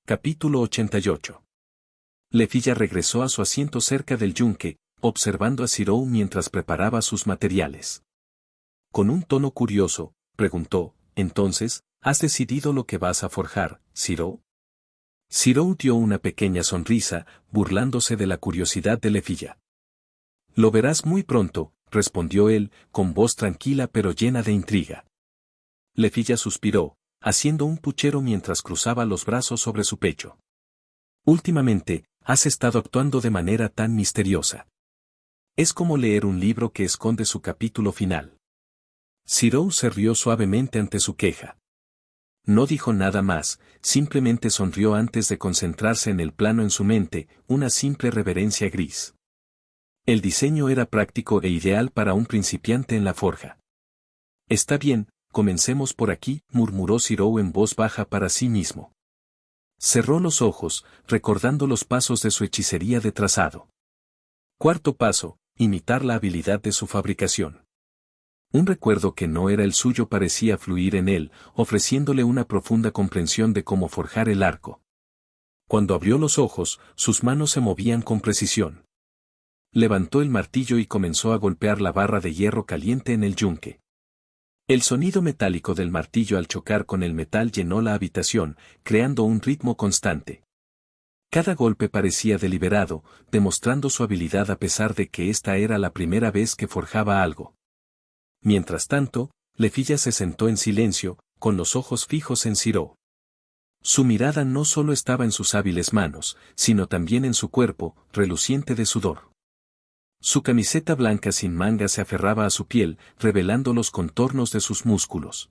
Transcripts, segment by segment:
Capítulo 88. Lefilla regresó a su asiento cerca del yunque, observando a Cyrou mientras preparaba sus materiales. Con un tono curioso, preguntó, «Entonces, ¿has decidido lo que vas a forjar, Cyrou?» Cyrou dio una pequeña sonrisa, burlándose de la curiosidad de Lefilla. «Lo verás muy pronto», respondió él, con voz tranquila pero llena de intriga. Lefilla suspiró, haciendo un puchero mientras cruzaba los brazos sobre su pecho. «Últimamente, has estado actuando de manera tan misteriosa. Es como leer un libro que esconde su capítulo final». Cyrou se rió suavemente ante su queja. No dijo nada más, simplemente sonrió antes de concentrarse en el plano en su mente, una simple reverencia gris. El diseño era práctico e ideal para un principiante en la forja. «Está bien, comencemos por aquí», murmuró Cyrou en voz baja para sí mismo. Cerró los ojos, recordando los pasos de su hechicería de trazado. Cuarto paso, imitar la habilidad de su fabricación. Un recuerdo que no era el suyo parecía fluir en él, ofreciéndole una profunda comprensión de cómo forjar el arco. Cuando abrió los ojos, sus manos se movían con precisión. Levantó el martillo y comenzó a golpear la barra de hierro caliente en el yunque. El sonido metálico del martillo al chocar con el metal llenó la habitación, creando un ritmo constante. Cada golpe parecía deliberado, demostrando su habilidad a pesar de que esta era la primera vez que forjaba algo. Mientras tanto, Lefilla se sentó en silencio, con los ojos fijos en Cyrou. Su mirada no solo estaba en sus hábiles manos, sino también en su cuerpo, reluciente de sudor. Su camiseta blanca sin manga se aferraba a su piel, revelando los contornos de sus músculos.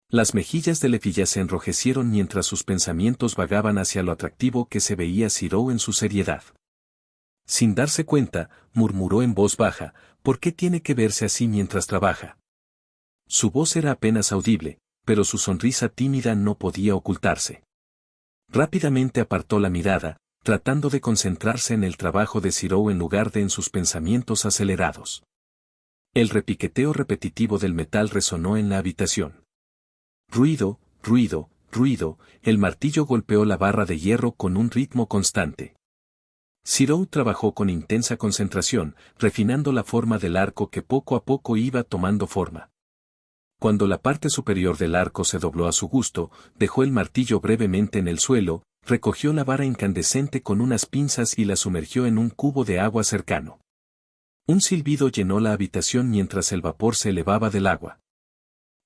Las mejillas de Lefilla se enrojecieron mientras sus pensamientos vagaban hacia lo atractivo que se veía Cyrou en su seriedad. Sin darse cuenta, murmuró en voz baja, «¿Por qué tiene que verse así mientras trabaja?» Su voz era apenas audible, pero su sonrisa tímida no podía ocultarse. Rápidamente apartó la mirada, tratando de concentrarse en el trabajo de Cyrou en lugar de en sus pensamientos acelerados. El repiqueteo repetitivo del metal resonó en la habitación. Ruido, ruido, ruido, el martillo golpeó la barra de hierro con un ritmo constante. Cyrou trabajó con intensa concentración, refinando la forma del arco que poco a poco iba tomando forma. Cuando la parte superior del arco se dobló a su gusto, dejó el martillo brevemente en el suelo, recogió la vara incandescente con unas pinzas y la sumergió en un cubo de agua cercano. Un silbido llenó la habitación mientras el vapor se elevaba del agua.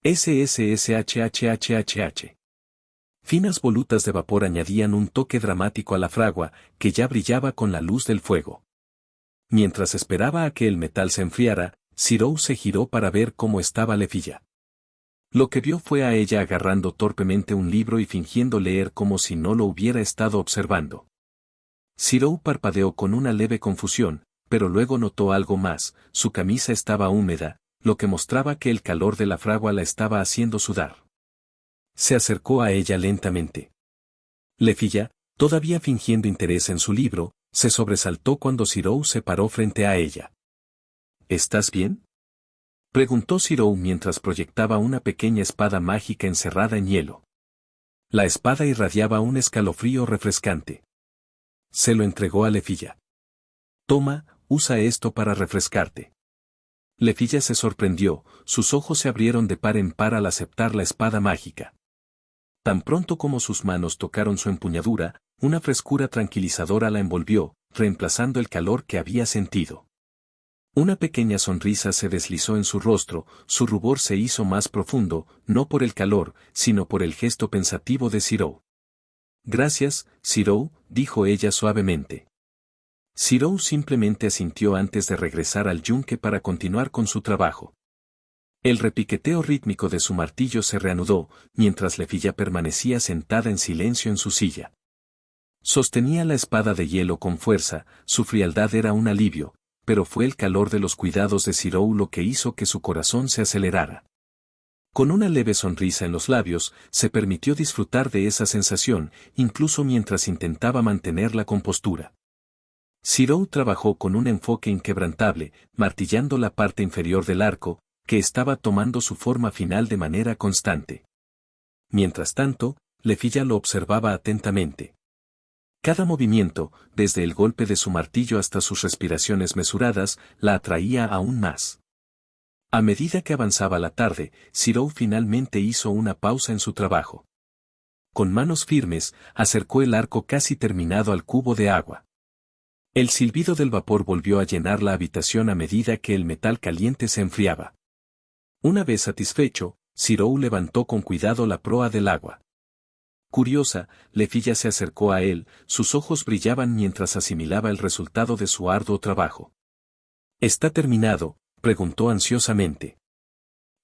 SSSHHHHH. Finas volutas de vapor añadían un toque dramático a la fragua, que ya brillaba con la luz del fuego. Mientras esperaba a que el metal se enfriara, Cyrou se giró para ver cómo estaba Lefilla. Lo que vio fue a ella agarrando torpemente un libro y fingiendo leer como si no lo hubiera estado observando. Cyrou parpadeó con una leve confusión, pero luego notó algo más, su camisa estaba húmeda, lo que mostraba que el calor de la fragua la estaba haciendo sudar. Se acercó a ella lentamente. Lefilla, todavía fingiendo interés en su libro, se sobresaltó cuando Cyrou se paró frente a ella. «¿Estás bien?», preguntó Cyrou mientras proyectaba una pequeña espada mágica encerrada en hielo. La espada irradiaba un escalofrío refrescante. Se lo entregó a Lefilla. «Toma, usa esto para refrescarte». Lefilla se sorprendió, sus ojos se abrieron de par en par al aceptar la espada mágica. Tan pronto como sus manos tocaron su empuñadura, una frescura tranquilizadora la envolvió, reemplazando el calor que había sentido. Una pequeña sonrisa se deslizó en su rostro, su rubor se hizo más profundo, no por el calor, sino por el gesto pensativo de Cyrou. «Gracias, Cyrou», dijo ella suavemente. Cyrou simplemente asintió antes de regresar al yunque para continuar con su trabajo. El repiqueteo rítmico de su martillo se reanudó, mientras Lefilla permanecía sentada en silencio en su silla. Sostenía la espada de hielo con fuerza, su frialdad era un alivio, pero fue el calor de los cuidados de Cyrou lo que hizo que su corazón se acelerara. Con una leve sonrisa en los labios, se permitió disfrutar de esa sensación, incluso mientras intentaba mantener la compostura. Cyrou trabajó con un enfoque inquebrantable, martillando la parte inferior del arco, que estaba tomando su forma final de manera constante. Mientras tanto, Lefilla lo observaba atentamente. Cada movimiento, desde el golpe de su martillo hasta sus respiraciones mesuradas, la atraía aún más. A medida que avanzaba la tarde, Cyril finalmente hizo una pausa en su trabajo. Con manos firmes, acercó el arco casi terminado al cubo de agua. El silbido del vapor volvió a llenar la habitación a medida que el metal caliente se enfriaba. Una vez satisfecho, Cyril levantó con cuidado la proa del agua. Curiosa, Lefilla se acercó a él, sus ojos brillaban mientras asimilaba el resultado de su arduo trabajo. ¿Está terminado?, preguntó ansiosamente.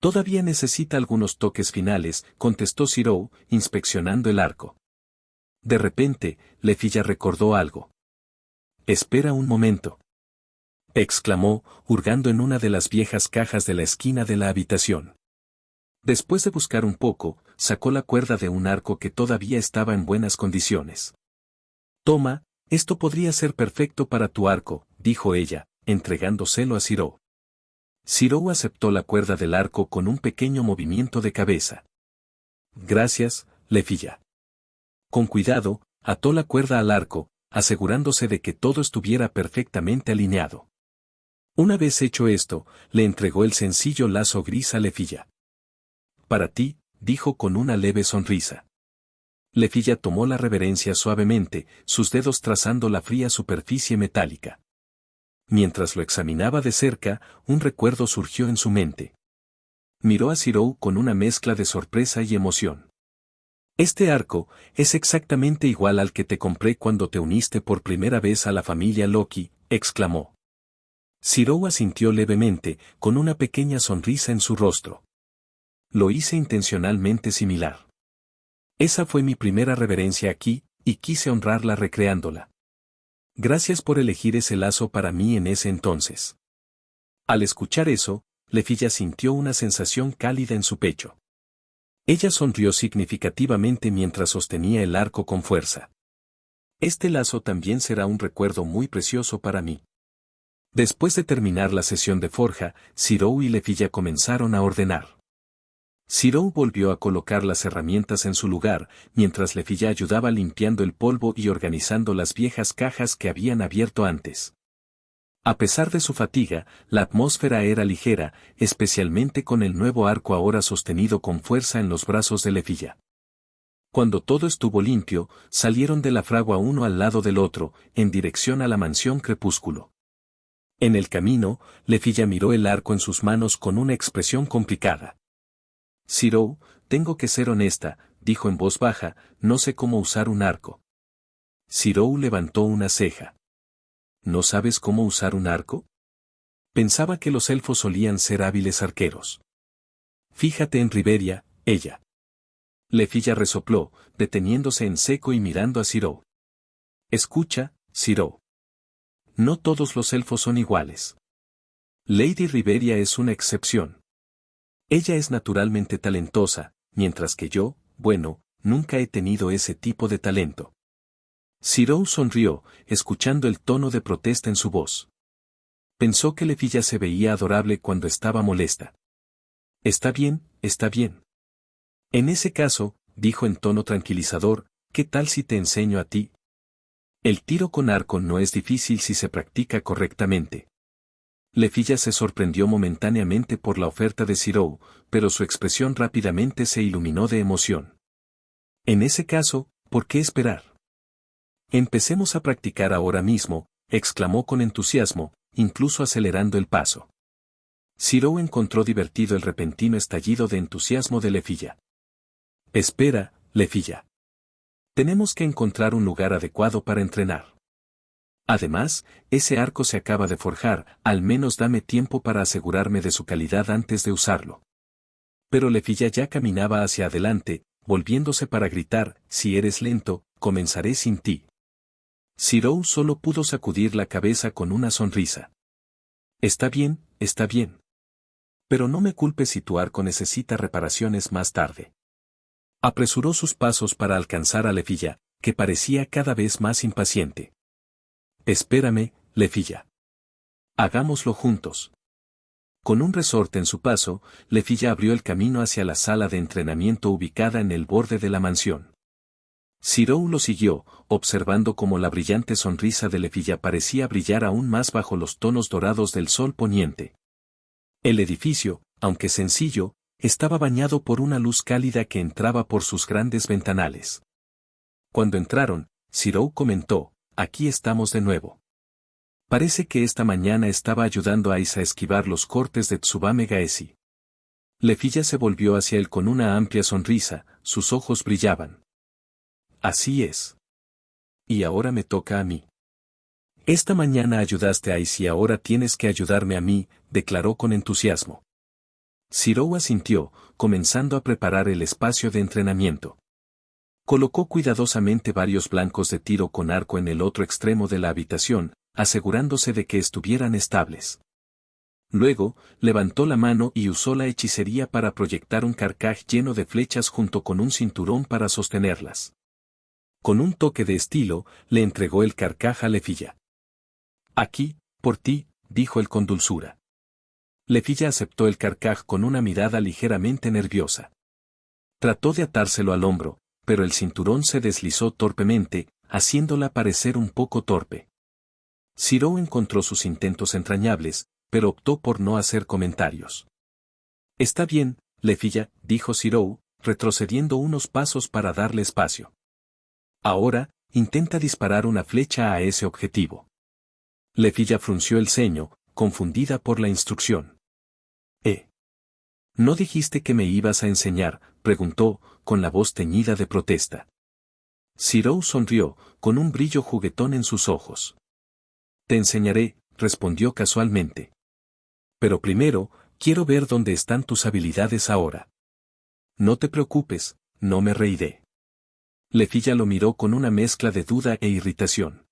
Todavía necesita algunos toques finales, contestó Cyril, inspeccionando el arco. De repente, Lefilla recordó algo. «Espera un momento», exclamó, hurgando en una de las viejas cajas de la esquina de la habitación. Después de buscar un poco, sacó la cuerda de un arco que todavía estaba en buenas condiciones. «Toma, esto podría ser perfecto para tu arco», dijo ella, entregándoselo a Cyril. Cyril aceptó la cuerda del arco con un pequeño movimiento de cabeza. «Gracias, Lefilla». Con cuidado, ató la cuerda al arco, asegurándose de que todo estuviera perfectamente alineado. Una vez hecho esto, le entregó el sencillo lazo gris a Lefilla. «Para ti», dijo con una leve sonrisa. Lefilla tomó la reverencia suavemente, sus dedos trazando la fría superficie metálica. Mientras lo examinaba de cerca, un recuerdo surgió en su mente. Miró a Cyril con una mezcla de sorpresa y emoción. «Este arco es exactamente igual al que te compré cuando te uniste por primera vez a la familia Loki», exclamó. Cyril asintió levemente, con una pequeña sonrisa en su rostro. «Lo hice intencionalmente similar. Esa fue mi primera reverencia aquí, y quise honrarla recreándola. Gracias por elegir ese lazo para mí en ese entonces». Al escuchar eso, Lefilla sintió una sensación cálida en su pecho. Ella sonrió significativamente mientras sostenía el arco con fuerza. «Este lazo también será un recuerdo muy precioso para mí». Después de terminar la sesión de forja, Cyril y Lefilla comenzaron a ordenar. Cyril volvió a colocar las herramientas en su lugar, mientras Lefilla ayudaba limpiando el polvo y organizando las viejas cajas que habían abierto antes. A pesar de su fatiga, la atmósfera era ligera, especialmente con el nuevo arco ahora sostenido con fuerza en los brazos de Lefilla. Cuando todo estuvo limpio, salieron de la fragua uno al lado del otro, en dirección a la mansión Crepúsculo. En el camino, Lefilla miró el arco en sus manos con una expresión complicada. «Cyril, tengo que ser honesta», dijo en voz baja, «no sé cómo usar un arco». Cyril levantó una ceja. «¿No sabes cómo usar un arco? Pensaba que los elfos solían ser hábiles arqueros». «Fíjate en Riberia, ella». Lefilla resopló, deteniéndose en seco y mirando a Cyril. «Escucha, Cyril. No todos los elfos son iguales. Lady Riberia es una excepción. Ella es naturalmente talentosa, mientras que yo, bueno, nunca he tenido ese tipo de talento». Cyril sonrió, escuchando el tono de protesta en su voz. Pensó que Lefilla se veía adorable cuando estaba molesta. «Está bien, está bien. En ese caso», dijo en tono tranquilizador, «¿qué tal si te enseño a ti? El tiro con arco no es difícil si se practica correctamente». Lefilla se sorprendió momentáneamente por la oferta de Cyril, pero su expresión rápidamente se iluminó de emoción. «En ese caso, ¿por qué esperar? Empecemos a practicar ahora mismo», exclamó con entusiasmo, incluso acelerando el paso. Cyril encontró divertido el repentino estallido de entusiasmo de Lefilla. «Espera, Lefilla. Tenemos que encontrar un lugar adecuado para entrenar. Además, ese arco se acaba de forjar, al menos dame tiempo para asegurarme de su calidad antes de usarlo». Pero Lefilla ya caminaba hacia adelante, volviéndose para gritar, «Si eres lento, comenzaré sin ti». Cyril solo pudo sacudir la cabeza con una sonrisa. «Está bien, está bien. Pero no me culpes si tu arco necesita reparaciones más tarde». Apresuró sus pasos para alcanzar a Lefilla, que parecía cada vez más impaciente. «Espérame, Lefilla. Hagámoslo juntos». Con un resorte en su paso, Lefilla abrió el camino hacia la sala de entrenamiento ubicada en el borde de la mansión. Zirou lo siguió, observando cómo la brillante sonrisa de Lefilla parecía brillar aún más bajo los tonos dorados del sol poniente. El edificio, aunque sencillo, estaba bañado por una luz cálida que entraba por sus grandes ventanales. Cuando entraron, Zirou comentó, «Aquí estamos de nuevo. Parece que esta mañana estaba ayudando a Ace a esquivar los cortes de Tsubame Gaeshi». Lefilla se volvió hacia él con una amplia sonrisa, sus ojos brillaban. «Así es. Y ahora me toca a mí». «Esta mañana ayudaste a Ace y ahora tienes que ayudarme a mí», declaró con entusiasmo. Zirou asintió, comenzando a preparar el espacio de entrenamiento. Colocó cuidadosamente varios blancos de tiro con arco en el otro extremo de la habitación, asegurándose de que estuvieran estables. Luego, levantó la mano y usó la hechicería para proyectar un carcaj lleno de flechas junto con un cinturón para sostenerlas. Con un toque de estilo, le entregó el carcaj a Lefilla. «Aquí, por ti», dijo él con dulzura. Lefilla aceptó el carcaj con una mirada ligeramente nerviosa. Trató de atárselo al hombro, pero el cinturón se deslizó torpemente, haciéndola parecer un poco torpe. Zirou encontró sus intentos entrañables, pero optó por no hacer comentarios. «Está bien, Lefilla», dijo Zirou, retrocediendo unos pasos para darle espacio. «Ahora, intenta disparar una flecha a ese objetivo». Lefilla frunció el ceño, confundida por la instrucción. «¿No dijiste que me ibas a enseñar?», preguntó, con la voz teñida de protesta. Zirou sonrió, con un brillo juguetón en sus ojos. «Te enseñaré», respondió casualmente. «Pero primero, quiero ver dónde están tus habilidades ahora». «No te preocupes, no me reiré». Lefilla lo miró con una mezcla de duda e irritación.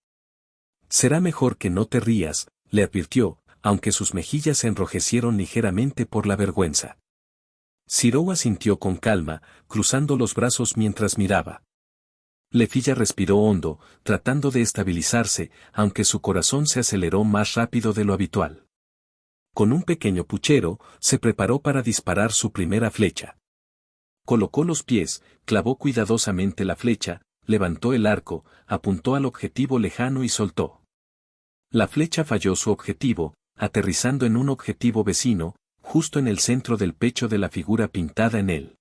«Será mejor que no te rías», le advirtió, aunque sus mejillas se enrojecieron ligeramente por la vergüenza. Zirou asintió con calma, cruzando los brazos mientras miraba. Lefilla respiró hondo, tratando de estabilizarse, aunque su corazón se aceleró más rápido de lo habitual. Con un pequeño puchero, se preparó para disparar su primera flecha. Colocó los pies, clavó cuidadosamente la flecha, levantó el arco, apuntó al objetivo lejano y soltó. La flecha falló su objetivo, aterrizando en un objetivo vecino, justo en el centro del pecho de la figura pintada en él.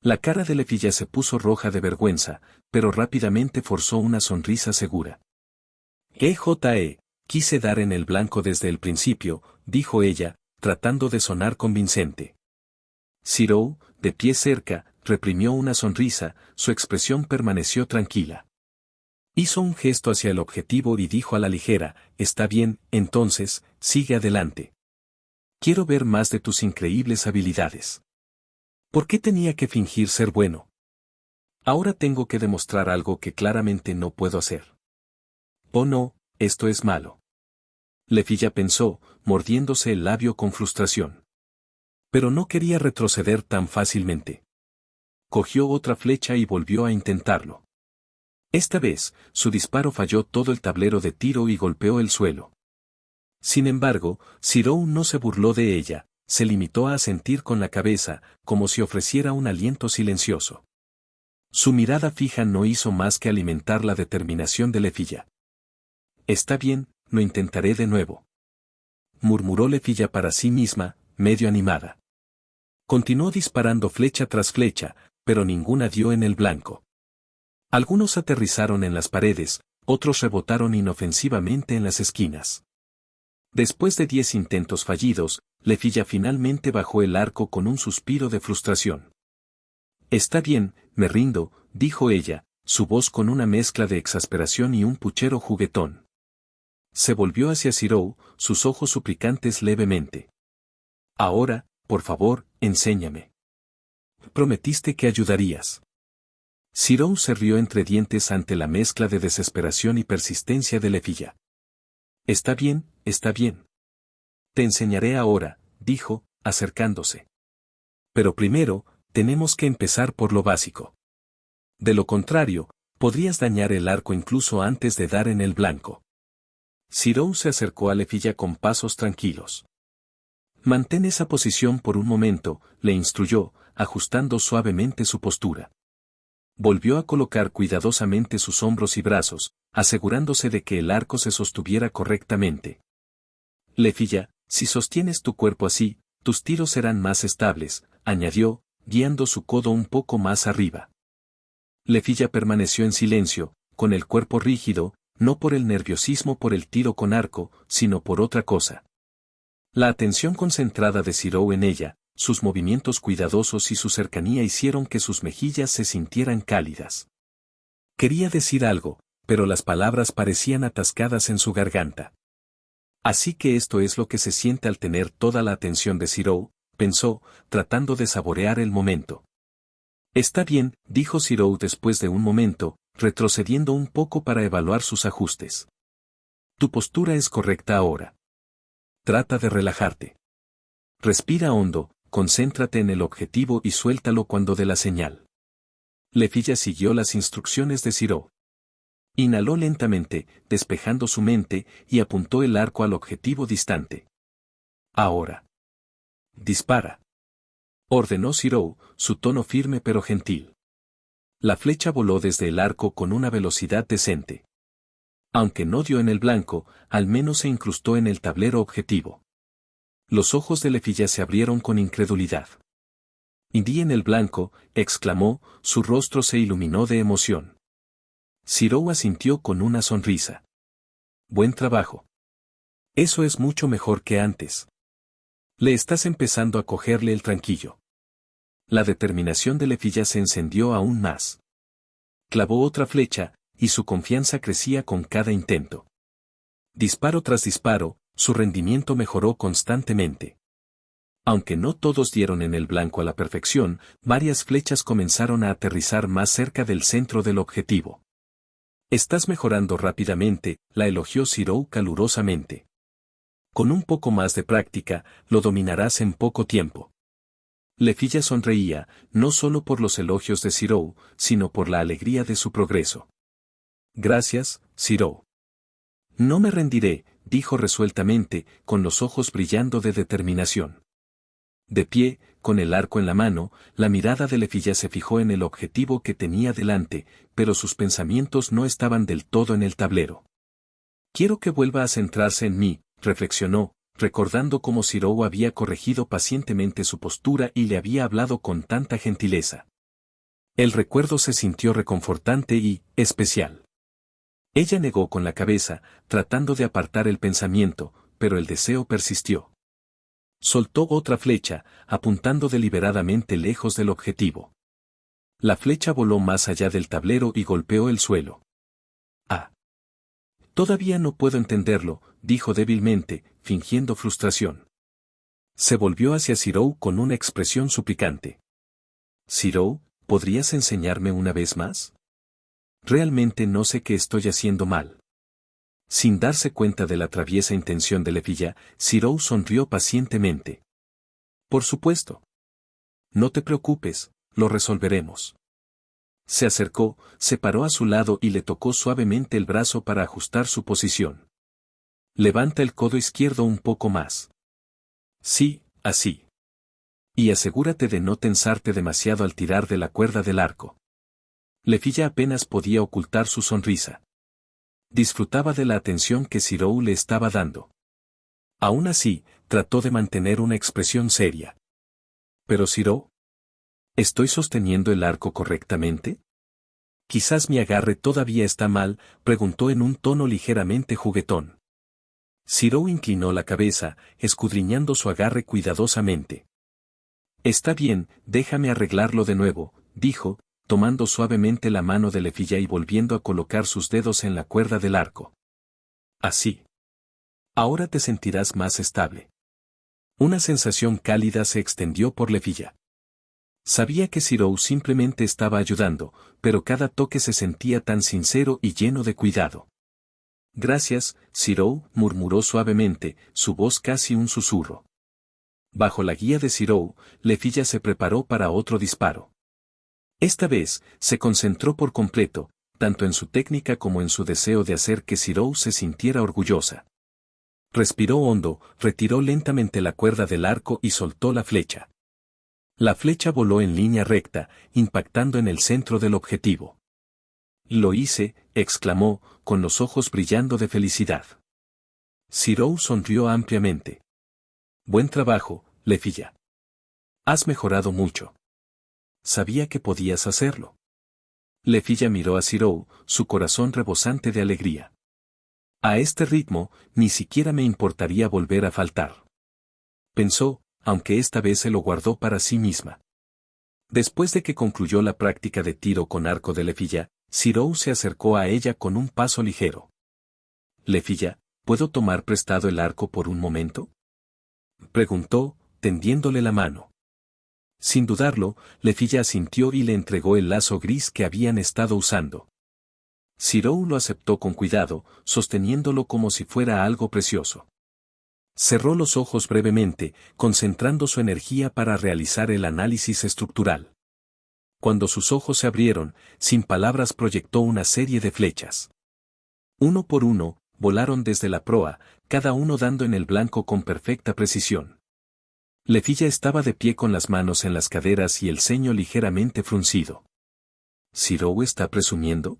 La cara de Lefilla se puso roja de vergüenza, pero rápidamente forzó una sonrisa segura. Quise dar en el blanco desde el principio», dijo ella, tratando de sonar convincente. Zirou, de pie cerca, reprimió una sonrisa, su expresión permaneció tranquila. Hizo un gesto hacia el objetivo y dijo a la ligera, «Está bien, entonces, sigue adelante. Quiero ver más de tus increíbles habilidades». ¿Por qué tenía que fingir ser bueno? Ahora tengo que demostrar algo que claramente no puedo hacer. Oh no, esto es malo. Lefilla pensó, mordiéndose el labio con frustración. Pero no quería retroceder tan fácilmente. Cogió otra flecha y volvió a intentarlo. Esta vez, su disparo falló todo el tablero de tiro y golpeó el suelo. Sin embargo, Zirou no se burló de ella, se limitó a asentir con la cabeza, como si ofreciera un aliento silencioso. Su mirada fija no hizo más que alimentar la determinación de Lefilla. «Está bien, lo intentaré de nuevo», murmuró Lefilla para sí misma, medio animada. Continuó disparando flecha tras flecha, pero ninguna dio en el blanco. Algunos aterrizaron en las paredes, otros rebotaron inofensivamente en las esquinas. Después de 10 intentos fallidos, Lefilla finalmente bajó el arco con un suspiro de frustración. «Está bien, me rindo», dijo ella, su voz con una mezcla de exasperación y un puchero juguetón. Se volvió hacia Zirou, sus ojos suplicantes levemente. «Ahora, por favor, enséñame. Prometiste que ayudarías». Zirou se rió entre dientes ante la mezcla de desesperación y persistencia de Lefilla. «Está bien, está bien. Te enseñaré ahora», dijo, acercándose. «Pero primero, tenemos que empezar por lo básico. De lo contrario, podrías dañar el arco incluso antes de dar en el blanco». Zirou se acercó a Lefilla con pasos tranquilos. «Mantén esa posición por un momento», le instruyó, ajustando suavemente su postura. Volvió a colocar cuidadosamente sus hombros y brazos, asegurándose de que el arco se sostuviera correctamente. Lefilla, si sostienes tu cuerpo así, tus tiros serán más estables, añadió, guiando su codo un poco más arriba. Lefilla permaneció en silencio, con el cuerpo rígido, no por el nerviosismo por el tiro con arco, sino por otra cosa. La atención concentrada de Cyril en ella, sus movimientos cuidadosos y su cercanía hicieron que sus mejillas se sintieran cálidas. Quería decir algo, pero las palabras parecían atascadas en su garganta. Así que esto es lo que se siente al tener toda la atención de Cyril, pensó, tratando de saborear el momento. Está bien, dijo Cyril después de un momento, retrocediendo un poco para evaluar sus ajustes. Tu postura es correcta ahora. Trata de relajarte. Respira hondo, concéntrate en el objetivo y suéltalo cuando dé la señal. Lefilla siguió las instrucciones de Cyril. Inhaló lentamente, despejando su mente, y apuntó el arco al objetivo distante. Ahora. Dispara. Ordenó Cyril, su tono firme pero gentil. La flecha voló desde el arco con una velocidad decente. Aunque no dio en el blanco, al menos se incrustó en el tablero objetivo. Los ojos de Lefilla se abrieron con incredulidad. «Y di en el blanco», exclamó, su rostro se iluminó de emoción. Cyril asintió con una sonrisa. «Buen trabajo. Eso es mucho mejor que antes. Le estás empezando a cogerle el tranquillo». La determinación de Lefilla se encendió aún más. Clavó otra flecha, y su confianza crecía con cada intento. Disparo tras disparo, su rendimiento mejoró constantemente. Aunque no todos dieron en el blanco a la perfección, varias flechas comenzaron a aterrizar más cerca del centro del objetivo. «Estás mejorando rápidamente», la elogió Cyril calurosamente. «Con un poco más de práctica, lo dominarás en poco tiempo». Lefilla sonreía, no solo por los elogios de Cyril, sino por la alegría de su progreso. «Gracias, Cyril. No me rendiré», dijo resueltamente, con los ojos brillando de determinación. De pie, con el arco en la mano, la mirada de Lefilla se fijó en el objetivo que tenía delante, pero sus pensamientos no estaban del todo en el tablero. «Quiero que vuelva a centrarse en mí», reflexionó, recordando cómo Cyril había corregido pacientemente su postura y le había hablado con tanta gentileza. El recuerdo se sintió reconfortante y especial. Ella negó con la cabeza, tratando de apartar el pensamiento, pero el deseo persistió. Soltó otra flecha, apuntando deliberadamente lejos del objetivo. La flecha voló más allá del tablero y golpeó el suelo. «Ah. Todavía no puedo entenderlo», dijo débilmente, fingiendo frustración. Se volvió hacia Cyril con una expresión suplicante. «Cyril, ¿podrías enseñarme una vez más? Realmente no sé qué estoy haciendo mal». Sin darse cuenta de la traviesa intención de Lefilla, Cyril sonrió pacientemente. «Por supuesto. No te preocupes, lo resolveremos». Se acercó, se paró a su lado y le tocó suavemente el brazo para ajustar su posición. «Levanta el codo izquierdo un poco más». «Sí, así. Y asegúrate de no tensarte demasiado al tirar de la cuerda del arco». Lefilla apenas podía ocultar su sonrisa. Disfrutaba de la atención que Cyril le estaba dando. Aún así, trató de mantener una expresión seria. «Pero Cyril, ¿estoy sosteniendo el arco correctamente? Quizás mi agarre todavía está mal», preguntó en un tono ligeramente juguetón. Cyril inclinó la cabeza, escudriñando su agarre cuidadosamente. «Está bien, déjame arreglarlo de nuevo», dijo, tomando suavemente la mano de Lefilla y volviendo a colocar sus dedos en la cuerda del arco. «Así. Ahora te sentirás más estable». Una sensación cálida se extendió por Lefilla. Sabía que Cyril simplemente estaba ayudando, pero cada toque se sentía tan sincero y lleno de cuidado. «Gracias, Cyril», murmuró suavemente, su voz casi un susurro. Bajo la guía de Cyril, Lefilla se preparó para otro disparo. Esta vez, se concentró por completo, tanto en su técnica como en su deseo de hacer que Cyril se sintiera orgullosa. Respiró hondo, retiró lentamente la cuerda del arco y soltó la flecha. La flecha voló en línea recta, impactando en el centro del objetivo. «Lo hice», exclamó, con los ojos brillando de felicidad. Zirou sonrió ampliamente. «Buen trabajo, Lefilla. Has mejorado mucho. Sabía que podías hacerlo». Lefilla miró a Zirou, su corazón rebosante de alegría. «A este ritmo, ni siquiera me importaría volver a faltar», pensó, aunque esta vez se lo guardó para sí misma. Después de que concluyó la práctica de tiro con arco de Lefilla, Zirou se acercó a ella con un paso ligero. «Lefilla, ¿puedo tomar prestado el arco por un momento?», preguntó, tendiéndole la mano. Sin dudarlo, Lefilla asintió y le entregó el lazo gris que habían estado usando. Zirou lo aceptó con cuidado, sosteniéndolo como si fuera algo precioso. Cerró los ojos brevemente, concentrando su energía para realizar el análisis estructural. Cuando sus ojos se abrieron, sin palabras proyectó una serie de flechas. Uno por uno, volaron desde la proa, cada uno dando en el blanco con perfecta precisión. Lefilla estaba de pie con las manos en las caderas y el ceño ligeramente fruncido. ¿Zirou está presumiendo?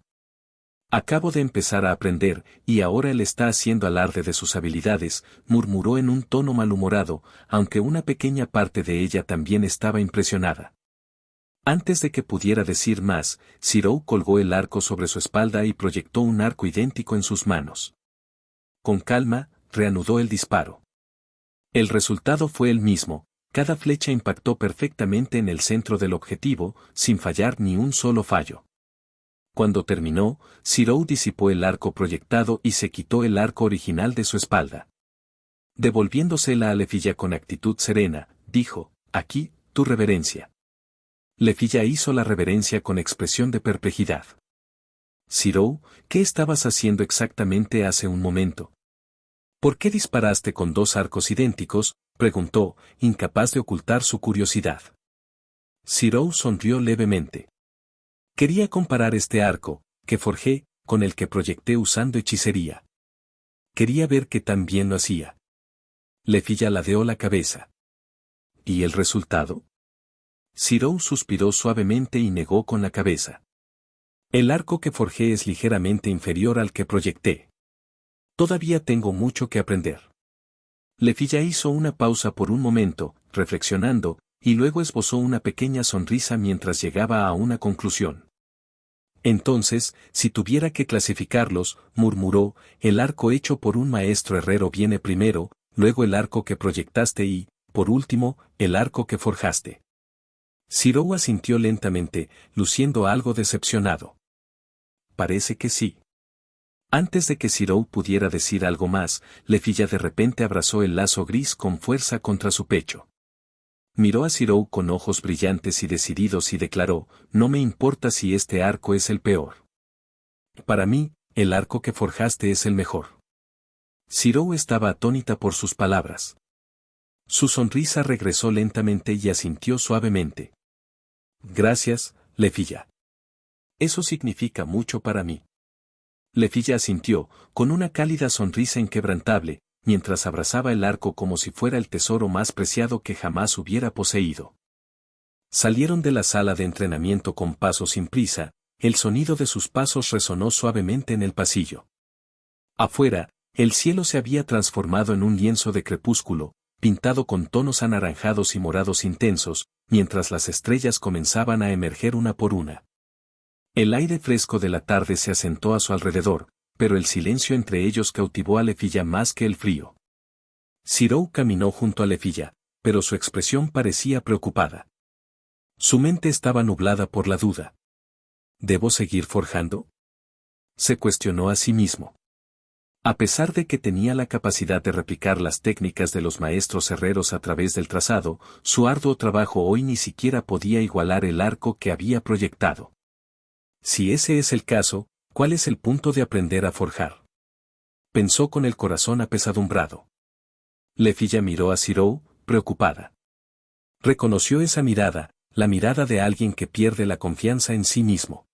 Acabo de empezar a aprender, y ahora él está haciendo alarde de sus habilidades, murmuró en un tono malhumorado, aunque una pequeña parte de ella también estaba impresionada. Antes de que pudiera decir más, Zirou colgó el arco sobre su espalda y proyectó un arco idéntico en sus manos. Con calma, reanudó el disparo. El resultado fue el mismo, cada flecha impactó perfectamente en el centro del objetivo, sin fallar ni un solo fallo. Cuando terminó, Zirou disipó el arco proyectado y se quitó el arco original de su espalda. Devolviéndosela a Lefilla con actitud serena, dijo, «Aquí, tu reverencia». Lefilla hizo la reverencia con expresión de perplejidad. «Zirou, ¿qué estabas haciendo exactamente hace un momento? ¿Por qué disparaste con dos arcos idénticos?», preguntó, incapaz de ocultar su curiosidad. Zirou sonrió levemente. «Quería comparar este arco, que forjé, con el que proyecté usando hechicería. Quería ver qué tan bien lo hacía». Lefilla ladeó la cabeza. «¿Y el resultado?». Zirou suspiró suavemente y negó con la cabeza. «El arco que forjé es ligeramente inferior al que proyecté. Todavía tengo mucho que aprender». Lefilla hizo una pausa por un momento, reflexionando, y luego esbozó una pequeña sonrisa mientras llegaba a una conclusión. «Entonces, si tuviera que clasificarlos», murmuró, «el arco hecho por un maestro herrero viene primero, luego el arco que proyectaste y, por último, el arco que forjaste». Zirou asintió lentamente, luciendo algo decepcionado. «Parece que sí». Antes de que Zirou pudiera decir algo más, Lefilla de repente abrazó el lazo gris con fuerza contra su pecho. Miró a Zirou con ojos brillantes y decididos y declaró, «No me importa si este arco es el peor. Para mí, el arco que forjaste es el mejor». Zirou estaba atónita por sus palabras. Su sonrisa regresó lentamente y asintió suavemente. «Gracias, Lefilla. Eso significa mucho para mí». Lefilla asintió, con una cálida sonrisa inquebrantable, mientras abrazaba el arco como si fuera el tesoro más preciado que jamás hubiera poseído. Salieron de la sala de entrenamiento con pasos sin prisa, el sonido de sus pasos resonó suavemente en el pasillo. Afuera, el cielo se había transformado en un lienzo de crepúsculo, pintado con tonos anaranjados y morados intensos, mientras las estrellas comenzaban a emerger una por una. El aire fresco de la tarde se asentó a su alrededor, pero el silencio entre ellos cautivó a Lefilla más que el frío. Zirou caminó junto a Lefilla, pero su expresión parecía preocupada. Su mente estaba nublada por la duda. ¿Debo seguir forjando?, se cuestionó a sí mismo. A pesar de que tenía la capacidad de replicar las técnicas de los maestros herreros a través del trazado, su arduo trabajo hoy ni siquiera podía igualar el arco que había proyectado. Si ese es el caso, ¿cuál es el punto de aprender a forjar?, pensó con el corazón apesadumbrado. Lefilla miró a Zirou, preocupada. Reconoció esa mirada, la mirada de alguien que pierde la confianza en sí mismo.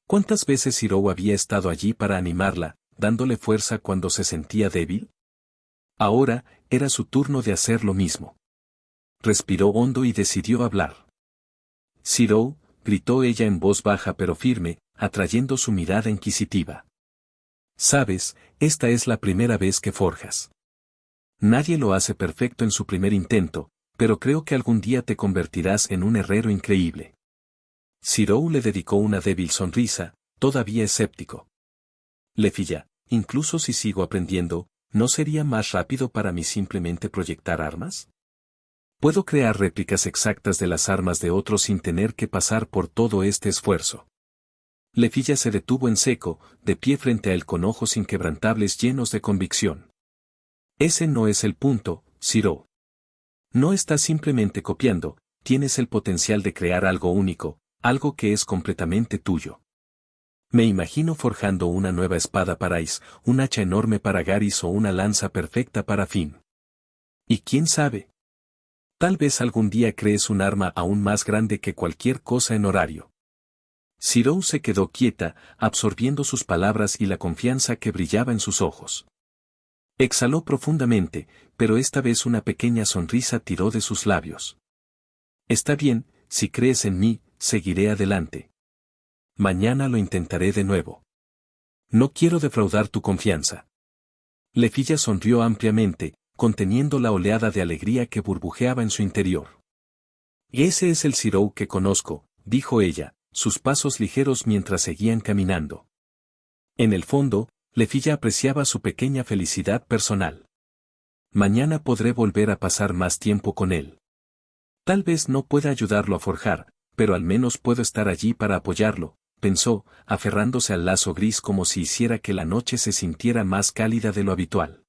¿Cuántas veces Zirou había estado allí para animarla, dándole fuerza cuando se sentía débil? Ahora, era su turno de hacer lo mismo. respiró hondo y decidió hablar. Zero, gritó ella en voz baja pero firme, atrayendo su mirada inquisitiva. Sabes, esta es la primera vez que forjas. Nadie lo hace perfecto en su primer intento, pero creo que algún día te convertirás en un herrero increíble. Zero le dedicó una débil sonrisa, todavía escéptico. Lefilla, incluso si sigo aprendiendo, ¿no sería más rápido para mí simplemente proyectar armas? Puedo crear réplicas exactas de las armas de otros sin tener que pasar por todo este esfuerzo. Lefilla se detuvo en seco, de pie frente a él con ojos inquebrantables llenos de convicción. Ese no es el punto, Zero. No estás simplemente copiando, tienes el potencial de crear algo único, algo que es completamente tuyo. Me imagino forjando una nueva espada para Ace, un hacha enorme para Garrus o una lanza perfecta para Finn. Y quién sabe. Tal vez algún día crees un arma aún más grande que cualquier cosa en horario. Zero se quedó quieta, absorbiendo sus palabras y la confianza que brillaba en sus ojos. Exhaló profundamente, pero esta vez una pequeña sonrisa tiró de sus labios. Está bien, si crees en mí, seguiré adelante. Mañana lo intentaré de nuevo. No quiero defraudar tu confianza. Lefilla sonrió ampliamente, conteniendo la oleada de alegría que burbujeaba en su interior. Y ese es el Zero que conozco, dijo ella, sus pasos ligeros mientras seguían caminando. En el fondo, Lefilla apreciaba su pequeña felicidad personal. Mañana podré volver a pasar más tiempo con él. Tal vez no pueda ayudarlo a forjar, pero al menos puedo estar allí para apoyarlo, pensó, aferrándose al lazo gris como si hiciera que la noche se sintiera más cálida de lo habitual.